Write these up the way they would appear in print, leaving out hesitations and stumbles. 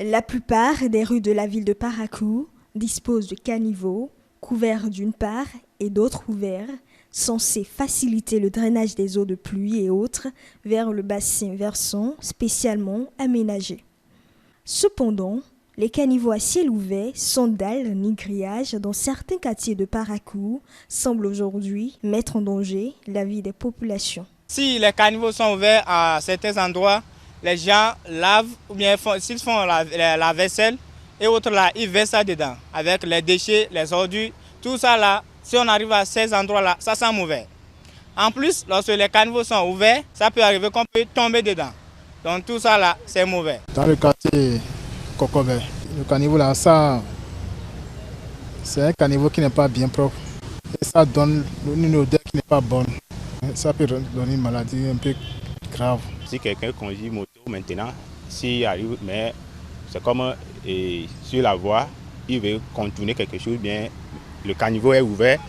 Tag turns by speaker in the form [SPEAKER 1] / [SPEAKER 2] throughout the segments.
[SPEAKER 1] La plupart des rues de la ville de Parakou disposent de caniveaux, couverts d'une part et d'autres ouverts, censés faciliter le drainage des eaux de pluie et autres vers le bassin versant spécialement aménagé. Cependant, les caniveaux à ciel ouvert, sans dalles ni grillage dans certains quartiers de Parakou semblent aujourd'hui mettre en danger la vie des populations.
[SPEAKER 2] Si les caniveaux sont ouverts à certains endroits, les gens lavent ou bien s'ils font la vaisselle et autres là, ils versent ça dedans avec les déchets, les ordures, tout ça là. Si on arrive à ces endroits là, ça sent mauvais. En plus, lorsque les caniveaux sont ouverts, ça peut arriver qu'on peut tomber dedans. Donc tout ça là, c'est mauvais.
[SPEAKER 3] Dans le quartier Kokobé, le caniveau là, ça, c'est un caniveau qui n'est pas bien propre. Et ça donne une odeur qui n'est pas bonne. Ça peut donner une maladie un peu grave.
[SPEAKER 4] Si quelqu'un conduit moto maintenant, s'il arrive, mais c'est comme sur la voie, il veut contourner quelque chose, bien le caniveau est ouvert.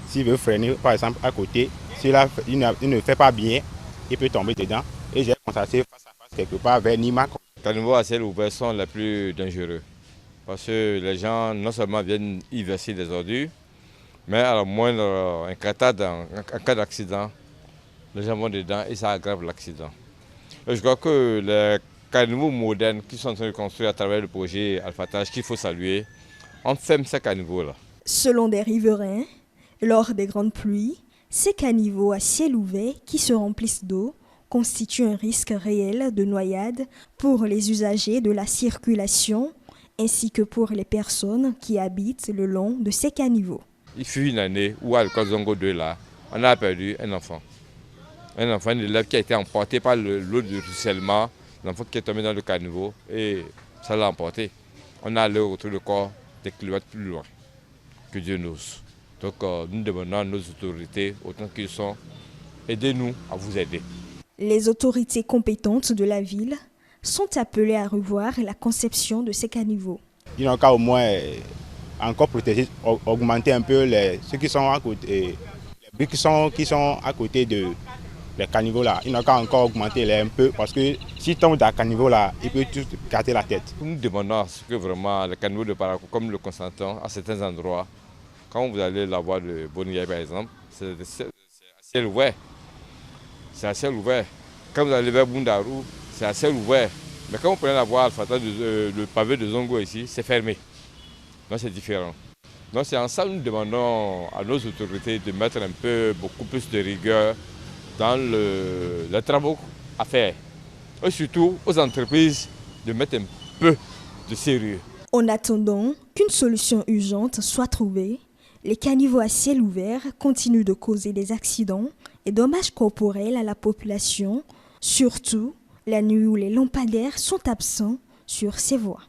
[SPEAKER 4] S'il veut freiner, par exemple, à côté, il ne fait pas bien, il peut tomber dedans. Et j'ai constaté face à face quelque part vers Nimak.
[SPEAKER 5] Les caniveaux à ciel ouvert sont les plus dangereux parce que les gens non seulement viennent y verser des ordures, mais à la moindre incartade, en cas d'accident, les gens vont dedans et ça aggrave l'accident. Je crois que les caniveaux modernes qui sont en train de construire à travers le projet Alphatage, qu'il faut saluer, on ferme ces caniveaux-là.
[SPEAKER 1] Selon des riverains, lors des grandes pluies, ces caniveaux à ciel ouvert qui se remplissent d'eau constituent un risque réel de noyade pour les usagers de la circulation ainsi que pour les personnes qui habitent le long de ces caniveaux.
[SPEAKER 5] Il fut une année où à l'école Zongo 2, là, on a perdu un enfant. Un enfant, un élève qui a été emporté par l'eau de ruissellement, l'enfant qui est tombé dans le caniveau et ça l'a emporté. On a allé retrouver le corps des kilomètres plus loin que Dieu nous. Donc nous demandons à nos autorités, autant qu'ils sont, aidez-nous à vous aider.
[SPEAKER 1] Les autorités compétentes de la ville sont appelées à revoir la conception de ces caniveaux.
[SPEAKER 4] Il y a qu'à au moins encore protéger, augmenter un peu ceux qui sont à côté, les briques qui sont à côté de les caniveaux là. Il n'y a qu'à encore augmenter un peu parce que s'ils tombent dans le caniveau là, il peut tout casser la tête.
[SPEAKER 5] Nous demandons à ce que vraiment les caniveaux de Parakou, comme le constatons à certains endroits, quand vous allez la voie de Bonigaï par exemple, c'est à ciel ouvert. C'est à ciel ouvert. Quand vous allez vers Bundaru, c'est à ciel ouvert. Mais quand vous prenez la voie Alphata, le pavé de Zongo ici, c'est fermé. Donc c'est différent. Donc c'est en ça que nous demandons à nos autorités de mettre beaucoup plus de rigueur dans les travaux à faire. Et surtout aux entreprises de mettre un peu de sérieux.
[SPEAKER 1] En attendant qu'une solution urgente soit trouvée, les caniveaux à ciel ouvert continuent de causer des accidents et dommages corporels à la population, surtout la nuit où les lampadaires sont absents sur ces voies.